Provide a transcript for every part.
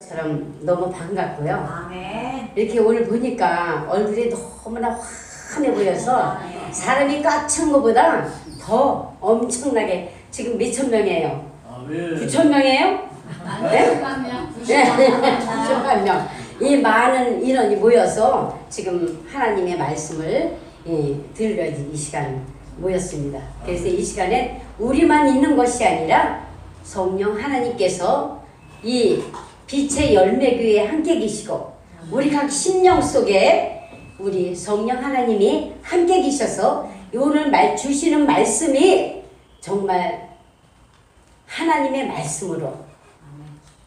처럼 너무 반갑고요. 아멘. 이렇게 오늘 보니까 얼굴이 너무나 환해 보여서 사람이 꽉 찬 것보다 더 엄청나게 지금 몇천 명이에요? 9천 명이에요? 네? 9만 명. 이 많은 인원이 모여서 지금 하나님의 말씀을 들으려 이 시간 모였습니다. 그래서 이 시간에 우리만 있는 것이 아니라 성령 하나님께서 이 빛의 열매교회에 함께 계시고 우리 각 심령 속에 우리 성령 하나님이 함께 계셔서 오늘 주시는 말씀이 정말 하나님의 말씀으로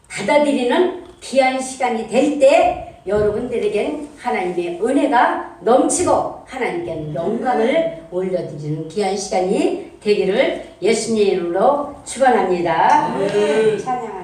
받아들이는 귀한 시간이 될 때 여러분들에겐 하나님의 은혜가 넘치고 하나님께 영광을 올려드리는 귀한 시간이 되기를 예수님의 이름으로 축원합니다. 찬양하나.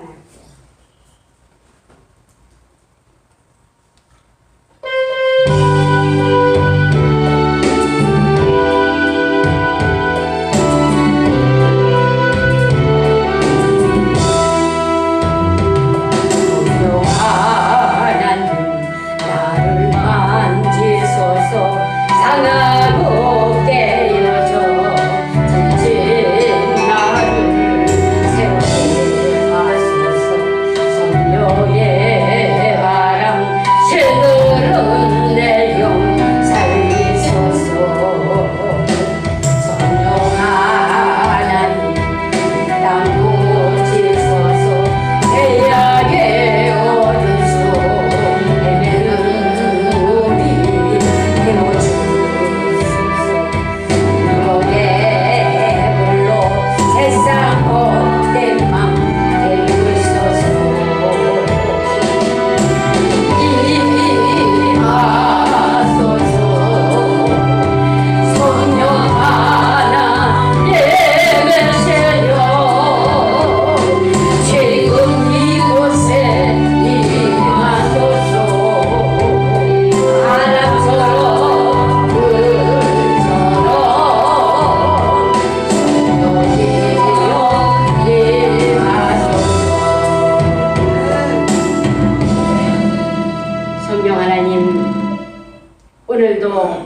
오늘도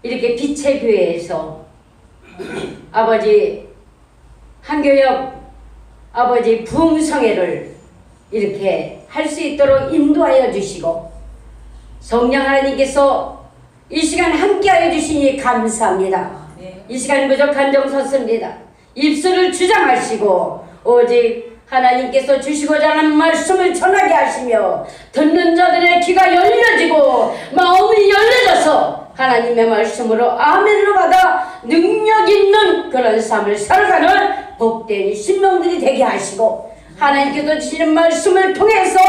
이렇게 빛의 교회에서 아버지 한교역 아버지 부흥성회를 이렇게 할 수 있도록 인도하여 주시고 성령 하나님께서 이 시간 함께하여 주시니 감사합니다. 이 시간 부족한 점 섰습니다. 입술을 주장하시고 오직 하나님께서 주시고자 하는 말씀을 전하게 하시며 듣는 자들의 귀가 열려지고 마음이 열려져서 하나님의 말씀으로 아멘으로 받아 능력 있는 그런 삶을 살아가는 복된 신명들이 되게 하시고 하나님께서 주시는 말씀을 통해서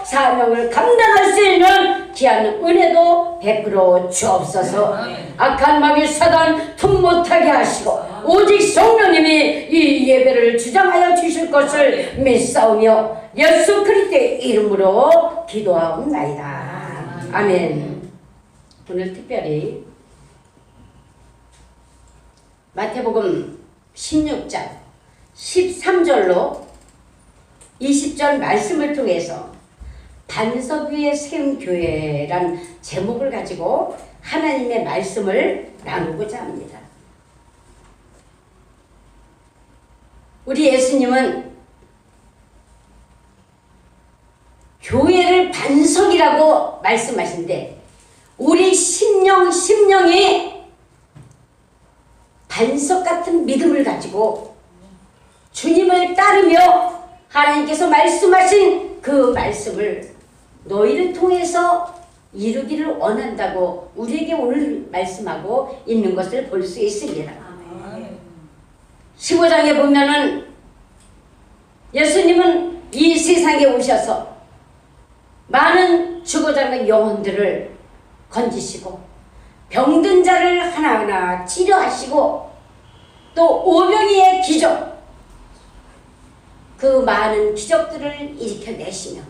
사명을 감당할 수 있는 귀한 은혜도 베풀어 주옵소서. 악한 마귀 사단 틈 못하게 하시고 오직 성령님이 이 예배를 주장하여 주실 것을 믿사오며 예수 그리스도의 이름으로 기도하옵나이다. 아멘. 오늘 특별히 마태복음 16장 13절로 20절 말씀을 통해서 반석 위에 세운 교회란 제목을 가지고 하나님의 말씀을 나누고자 합니다. 우리 예수님은 교회를 반석이라고 말씀하신데 우리 심령이 반석 같은 믿음을 가지고 주님을 따르며 하나님께서 말씀하신 그 말씀을 너희를 통해서 이루기를 원한다고 우리에게 오늘 말씀하고 있는 것을 볼 수 있습니다. 15장에 보면은 예수님은 이 세상에 오셔서 많은 죽어가는 영혼들을 건지시고 병든 자를 하나하나 치료하시고 또 오병이의 기적 그 많은 기적들을 일으켜내시며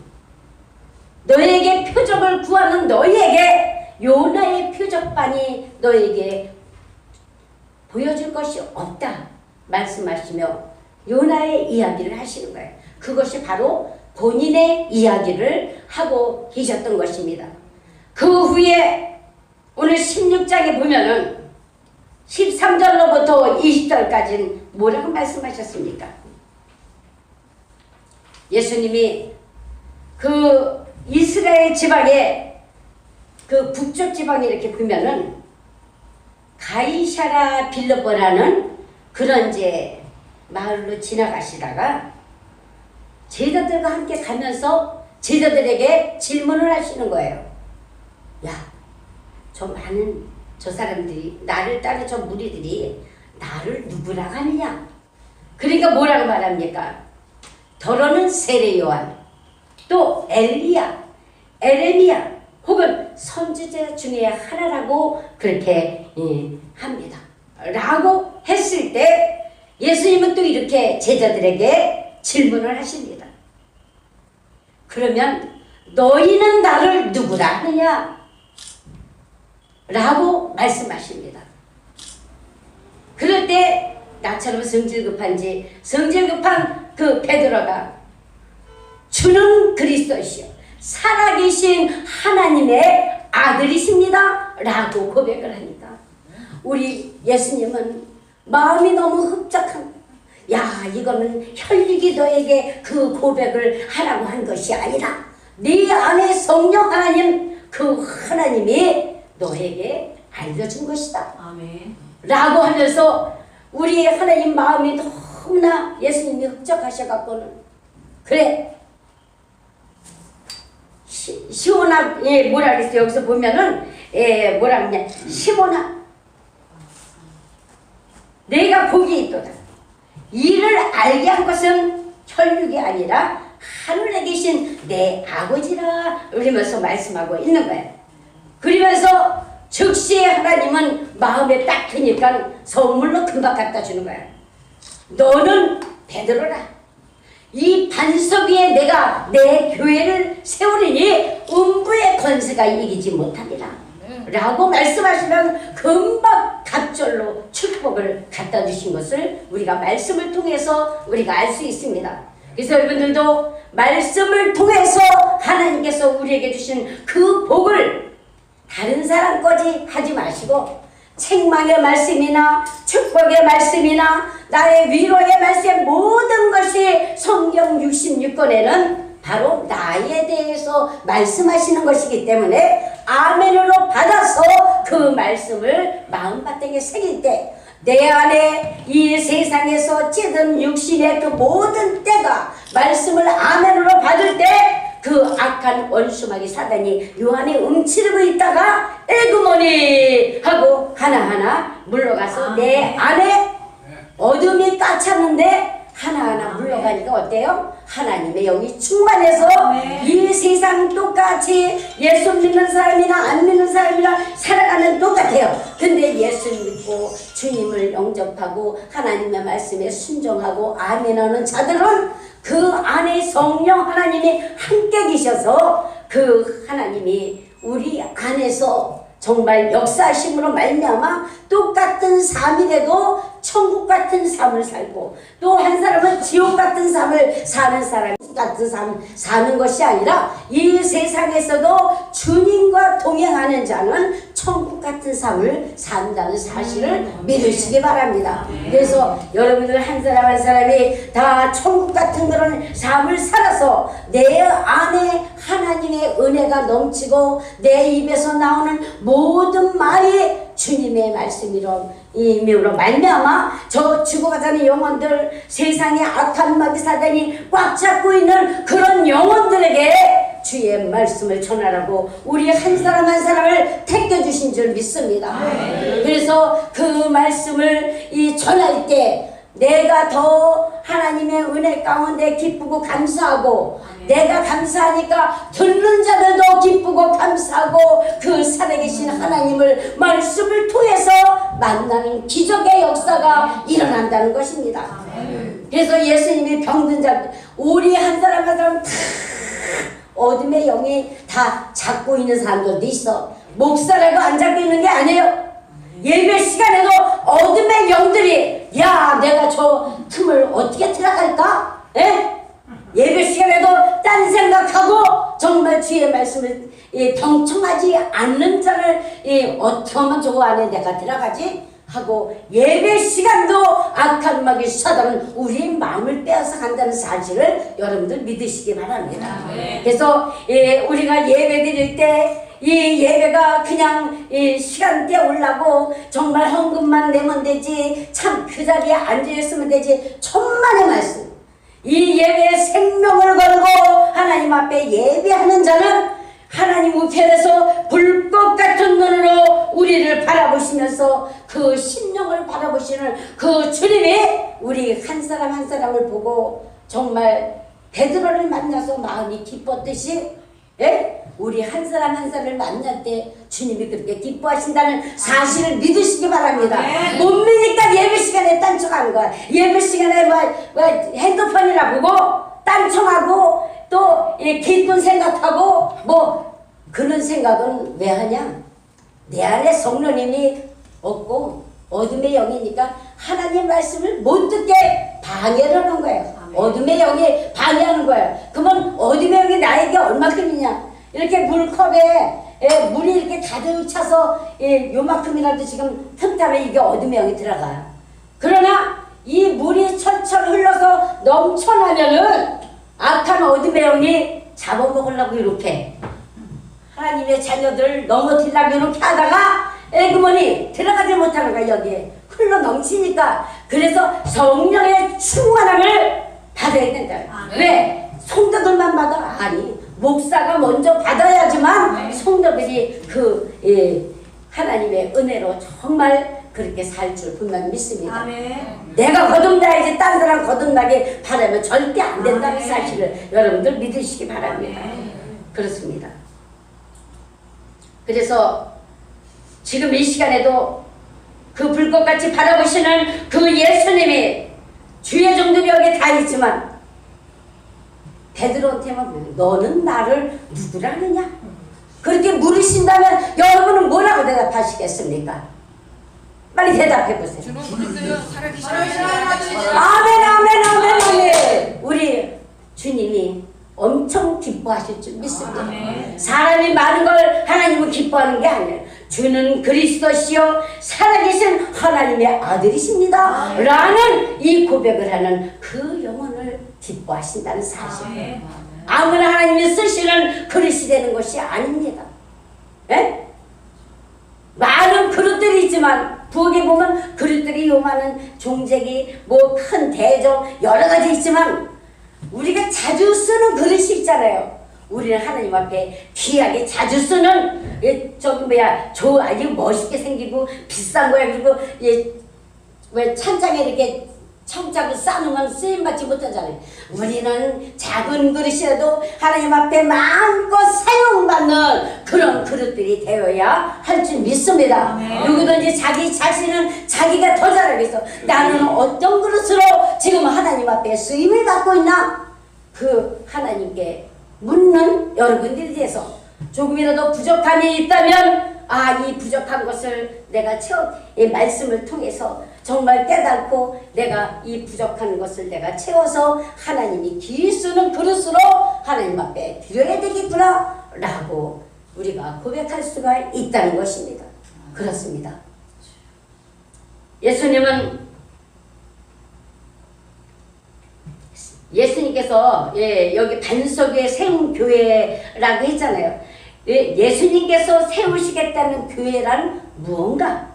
너희에게 표적을 구하는 너희에게 요나의 표적반이 너희에게 보여줄 것이 없다 말씀하시며 요나의 이야기를 하시는 거예요. 그것이 바로 본인의 이야기를 하고 계셨던 것입니다. 그 후에 오늘 16장에 보면은 13절로부터 20절까지는 뭐라고 말씀하셨습니까? 예수님이 그 이스라엘 지방에 그 북쪽 지방에 이렇게 보면은 가이사랴 빌립보라는 그런 이제 마을로 지나가시다가 제자들과 함께 가면서 제자들에게 질문을 하시는 거예요. 야, 저 많은 저 사람들이 나를 따르는 저 무리들이 나를 누구라고 하느냐? 그러니까 뭐라고 말합니까? 더러는 세례 요한, 또 엘리야, 에레미야 혹은 선지자 중에 하나라고 그렇게 합니다. 라고 했을 때 예수님은 또 이렇게 제자들에게 질문을 하십니다. 그러면 너희는 나를 누구라 하느냐? 라고 말씀하십니다. 그럴 때 나처럼 성질급한 그 베드로가 주는 그리스도시요 살아계신 하나님의 아들이십니다 라고 고백을 하니까 우리 예수님은 마음이 너무 흡족한, 야, 이거는 혈육이 너에게 그 고백을 하라고 한 것이 아니라 네 안에 성령 하나님, 그 하나님이 너에게 알려준 것이다. 아멘. 라고 하면서 우리 하나님 마음이 너무나 예수님이 흡족하셔갖고는 그래 시온아 뭐라 그랬어요? 여기서 보면은 뭐라 그러냐, 시몬아 내가 복이 있도다. 이를 알게 한 것은 혈육이 아니라 하늘에 계신 내 아버지라 그러면서 말씀하고 있는 거예요. 그러면서 즉시 하나님은 마음에 딱 드니까 선물로 금방 갖다 주는 거야. 너는 베드로라. 이 반석 위에 내가 내 교회를 세우리니 음부의 권세가 이기지 못하리라. 라고 말씀하시면 금방 갑절로 축복을 갖다 주신 것을 우리가 말씀을 통해서 우리가 알 수 있습니다. 그래서 여러분들도 말씀을 통해서 하나님께서 우리에게 주신 그 복을 다른 사람 거지 하지 마시고 책망의 말씀이나 축복의 말씀이나 나의 위로의 말씀 모든 것이 성경 66권에는 바로 나에 대해서 말씀하시는 것이기 때문에 아멘으로 받아서 그 말씀을 마음바닥에 새길 때 내 안에 이 세상에서 찌든 육신의 그 모든 때가 말씀을 아멘으로 받을 때 그 악한 원수마귀 사단이 요 안에 움츠리고 있다가 에그머니 하고 하나하나 물러가서 내 안에 어둠이 까찼는데 하나하나 물러가니까 어때요? 하나님의 영이 충만해서 이 세상 똑같이 예수 믿는 사람이나 안 믿는 사람이나 살아가는 똑같아요. 근데 예수 믿고 주님을 영접하고 하나님의 말씀에 순종하고 아멘하는 자들은 그 안에 성령 하나님이 함께 계셔서 그 하나님이 우리 안에서 정말 역사하심으로 말미암아 똑같은 삶이라도 천국 같은 삶을 살고 또 한 사람은 지옥 같은 삶을 사는 사람 같은 삶 사는 것이 아니라 이 세상에서도 주님과 동행하는 자는 천국 같은 삶을 산다는 사실을 믿으시기 바랍니다. 그래서 여러분들 한 사람 한 사람이 다 천국 같은 그런 삶을 살아서 내 안에 하나님의 은혜가 넘치고 내 입에서 나오는 모든 말이 주님의 말씀으로 임으로 말미암아 저 죽어가자는 영혼들, 세상의 악한 마귀 사단이 꽉 잡고 있는 그런 영혼들에게 주의 말씀을 전하라고 우리 한 사람 한 사람을 택해주신 줄 믿습니다. 그래서 그 말씀을 전할 때 내가 더 하나님의 은혜 가운데 기쁘고 감사하고 내가 감사하니까 듣는 자들도 기쁘고 감사하고 그 살아계신 하나님을 말씀을 통해서 만나는 기적의 역사가 일어난다는 것입니다. 그래서 예수님이 병든 자들 우리 한 사람 한 사람 다 어둠의 영이 다 잡고 있는 사람들도 있어. 목사라고 안 잡고 있는 게 아니에요. 예배 시간에도 어둠의 영들이 야 내가 저 틈을 어떻게 들어갈까? 에? 예배 시간에도 딴 생각하고 정말 주의 말씀을 경청하지 않는 자를 어떻게 하면 저거 안에 내가 들어가지 하고 예배 시간도 악한 마귀 사단은 우리의 마음을 빼앗아 간다는 사실을 여러분들 믿으시기 바랍니다. 그래서 우리가 예배 드릴 때 이 예배가 그냥 시간대에 올라고 정말 헌금만 내면 되지 참 그 자리에 앉아있으면 되지 천만의 말씀 이 예배에 생명을 걸고 하나님 앞에 예배하는 자는 하나님 우편에서 불꽃 같은 눈으로 우리를 바라보시면서 그 심령을 바라보시는 그 주님이 우리 한 사람 한 사람을 보고 정말 베드로를 만나서 마음이 기뻤듯이 우리 한 사람 한 사람을 만날 때 주님이 그렇게 기뻐하신다는 사실을 믿으시기 바랍니다. 못 믿으니까 예배 시간에 딴청하는 거야. 예배 시간에 뭐 핸드폰이나 보고 딴청하고 또 기쁜 생각하고 뭐 그런 생각은 왜 하냐? 내 안에 성령님이 없고 어둠의 영이니까 하나님 말씀을 못 듣게 방해를 하는 거예요. 어둠의 영이 방해하는 거예요. 그러면 어둠의 영이 나에게 얼마큼이냐? 이렇게 물컵에 물이 이렇게 가득 차서 요만큼이라도 지금 틈타면 이게 어둠의 영이 들어가요. 그러나 이 물이 철철 흘러서 넘쳐나면은 악한 어둠의 영이 잡아먹으려고 이렇게 하나님의 자녀들을 넘어뜨리려고 이렇게 하다가 그러니 들어가지 못하는 거야. 여기에 흘러 넘치니까. 그래서 성령의 충만함을 받아야 된다. 왜? 성도들만 받아? 아니 목사가 먼저 받아야지만 성도들이 하나님의 은혜로 정말 그렇게 살 줄 분명히 믿습니다. 내가 거듭나야지 딴 사람 거듭나게 바라면 절대 안 된다는 사실을 여러분들 믿으시기 바랍니다. 그렇습니다. 그래서 지금 이 시간에도 그 불꽃같이 바라보시는 그 예수님이 주의 종들이 여기 다 있지만 베드로한테만 너는 나를 누구라 하느냐? 그렇게 물으신다면 여러분은 뭐라고 대답하시겠습니까? 빨리 대답해 보세요. 주는 그리스도요 살아계신 아멘 아멘 아멘 아멘. 우리 주님이 엄청 기뻐하실 줄 믿습니다. 사람이 많은 걸 하나님은 기뻐하는 게 아니에요. 주는 그리스도시요 살아계신 하나님의 아들이십니다 라는 이 고백을 하는 그 영혼을 기뻐하신다는 사실. 아무나 하나님이 쓰시는 그릇이 되는 것이 아닙니다. 많은 그릇들이 있지만 부엌에 보면 그릇들이 요만한 종재기 뭐 큰 대종 여러 가지 있지만 우리가 자주 쓰는 그릇이 있잖아요. 우리는 하나님 앞에 귀하게 자주 쓰는 아주 멋있게 생기고 비싼 거야. 그리고 왜 찬장에 이렇게 청자고 싸놓으면 쓰임받지 못하잖아요. 우리는 작은 그릇이라도 하나님 앞에 마음껏 사용받는 그런 그릇들이 되어야 할 줄 믿습니다. 누구든지 자기 자신은 자기가 더 잘하겠어. 나는 어떤 그릇으로 지금 하나님 앞에 쓰임을 받고 있나? 그 하나님께 묻는 여러분들에 대해서 조금이라도 부족함이 있다면 이 부족한 것을 내가 이 말씀을 통해서 정말 깨닫고 내가 이 부족한 것을 내가 채워서 하나님이 기 쓰는 그릇으로 하나님 앞에 드려야 되겠구나 라고 우리가 고백할 수가 있다는 것입니다. 그렇습니다. 예수님께서 여기 반석 위에 세운 교회라고 했잖아요. 예수님께서 세우시겠다는 교회란 무언가?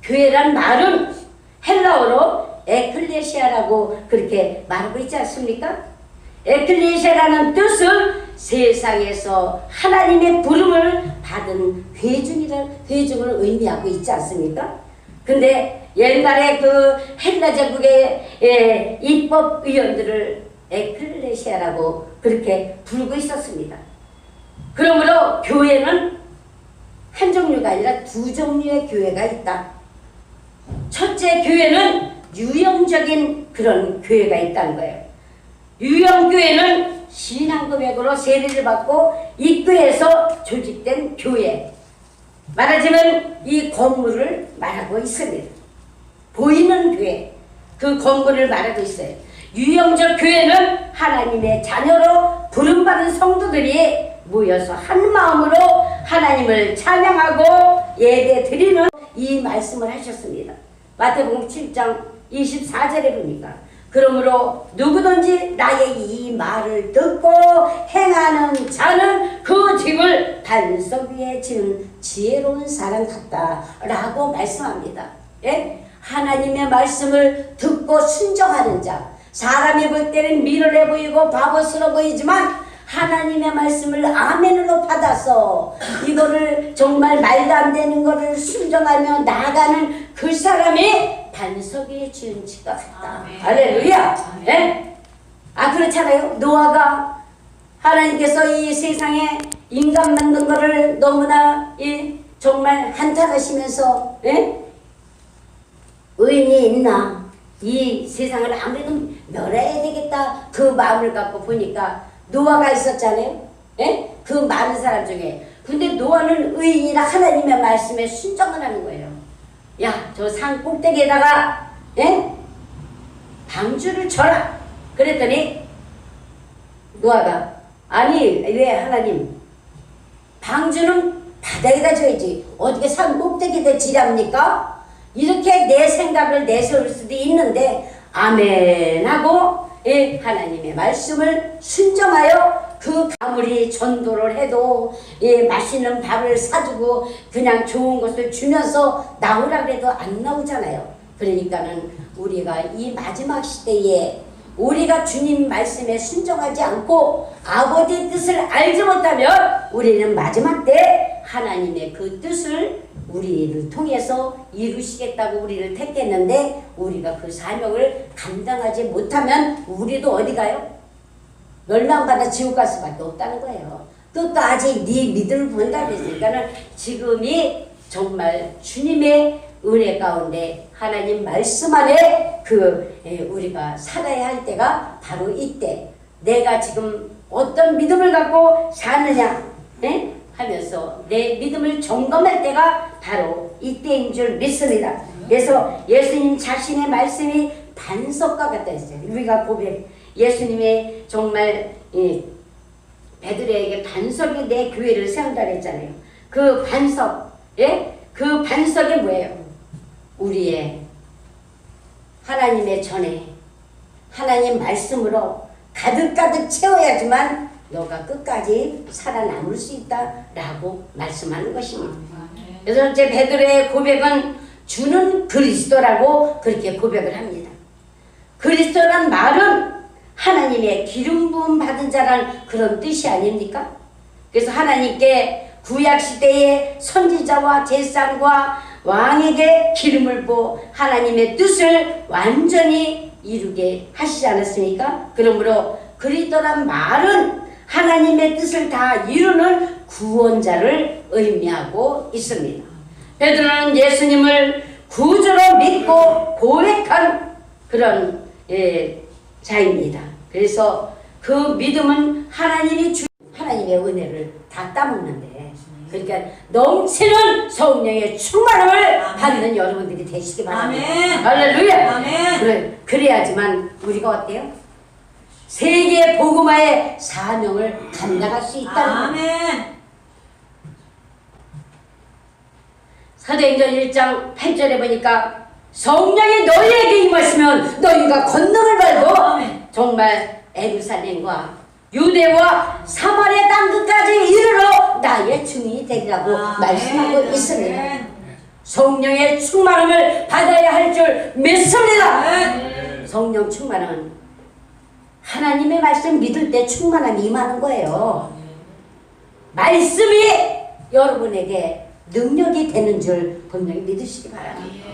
교회란 말은 헬라어로 에클레시아라고 그렇게 말하고 있지 않습니까? 에클레시아라는 뜻은 세상에서 하나님의 부름을 받은 회중을 의미하고 있지 않습니까? 근데 옛날에 그 헬라 제국의 입법위원들을 에클레시아라고 그렇게 부르고 있었습니다. 그러므로 교회는 한 종류가 아니라 두 종류의 교회가 있다. 첫째 교회는 유형적인 그런 교회가 있다는 거예요. 유형교회는 신앙금액으로 세례를 받고 입교해서 조직된 교회. 말하자면 이 건물을 말하고 있습니다. 보이는 교회, 그 건물을 말하고 있어요. 유영적 교회는 하나님의 자녀로 부름받은 성도들이 모여서 한 마음으로 하나님을 찬양하고 예배 드리는 이 말씀을 하셨습니다. 마태복음 7장 24절에 보니까 그러므로 누구든지 나의 이 말을 듣고 행하는 자는 그 집을 반석 위에 지은 지혜로운 사람 같다 라고 말씀합니다. 예? 하나님의 말씀을 듣고 순종하는 자, 사람이 볼 때는 미련해 보이고 바보스러워 보이지만 하나님의 말씀을 아멘으로 받아서 이거를 정말 말도 안 되는 거를 순종하며 나아가는 그 사람이 반석 위에 지은 집과 같다. 할렐루야. 네? 그렇잖아요. 노아가 하나님께서 이 세상에 인간 만든 거를 너무나 정말 한탄하시면서 의인이 있나? 이 세상을 아무래도 멸해야 되겠다. 그 마음을 갖고 보니까 노아가 있었잖아요. 그 많은 사람 중에. 근데 노아는 의인이라 하나님의 말씀에 순종을 하는 거예요. 야, 저 산 꼭대기에다가 방주를 쳐라. 그랬더니 노아가 아니 왜 하나님 방주는 바닥에다 줘야지 어떻게 산 꼭대기에다 지랍니까? 이렇게 내 생각을 내세울 수도 있는데 아멘 하고 하나님의 말씀을 순종하여 그 아무리 전도를 해도 맛있는 밥을 사주고 그냥 좋은 것을 주면서 나오라 그래도 안 나오잖아요. 그러니까는 우리가 이 마지막 시대에 우리가 주님 말씀에 순종하지 않고 아버지의 뜻을 알지 못하면 우리는 마지막 때 하나님의 그 뜻을 우리를 통해서 이루시겠다고 우리를 택했는데 우리가 그 사명을 감당하지 못하면 우리도 어디 가요? 멸망받아 지옥 갈 수밖에 없다는 거예요. 또 아직 네 믿음을 본다 그랬으니까는 지금이 정말 주님의 은혜 가운데 하나님 말씀 안에 우리가 살아야 할 때가 바로 이때 내가 지금 어떤 믿음을 갖고 사느냐 하면서 내 믿음을 점검할 때가 바로 이때인 줄 믿습니다. 그래서 예수님 자신의 말씀이 반석과 같다 했어요. 우리가 예수님의 정말 베드로에게 반석이 내 교회를 세운다 했잖아요. 그 반석, 그 반석이 뭐예요? 우리의 하나님의 전에 하나님 말씀으로 가득가득 채워야지만 너가 끝까지 살아남을 수 있다라고 말씀하는 것입니다. 그래서 이제 베드로의 고백은 주는 그리스도라고 그렇게 고백을 합니다. 그리스도란 말은 하나님의 기름 부음 받은 자라는 그런 뜻이 아닙니까? 그래서 하나님께 구약시대의 선지자와 제사장과 왕에게 기름을 부어 하나님의 뜻을 완전히 이루게 하시지 않았습니까? 그러므로 그리스도란 말은 하나님의 뜻을 다 이루는 구원자를 의미하고 있습니다. 베드로는 예수님을 구주로 믿고 고백한 그런 자입니다. 그래서 그 믿음은 하나님의 은혜를 다 따먹는데 그러니까 넘치는 성령의 충만함을 받는 여러분들이 되시기 바랍니다. 아멘. 할렐루야. 아멘. 그래야지만 우리가 어때요? 세계 복음화의 사명을 감당할 수 있다는 거예요. 사도행전 1장 8절에 보니까 성령이 너희에게 임하시면 너희가 권능을 받고 정말 예루살렘과 유대와 사마리아 땅 끝까지 이르러 나의 증인이 되리라고 말씀하고 있습니다. 성령의 충만함을 받아야 할 줄 믿습니다. 성령 충만함은 하나님의 말씀 믿을 때 충만함이 임하는 거예요. 말씀이 여러분에게 능력이 되는 줄 분명히 믿으시기 바랍니다.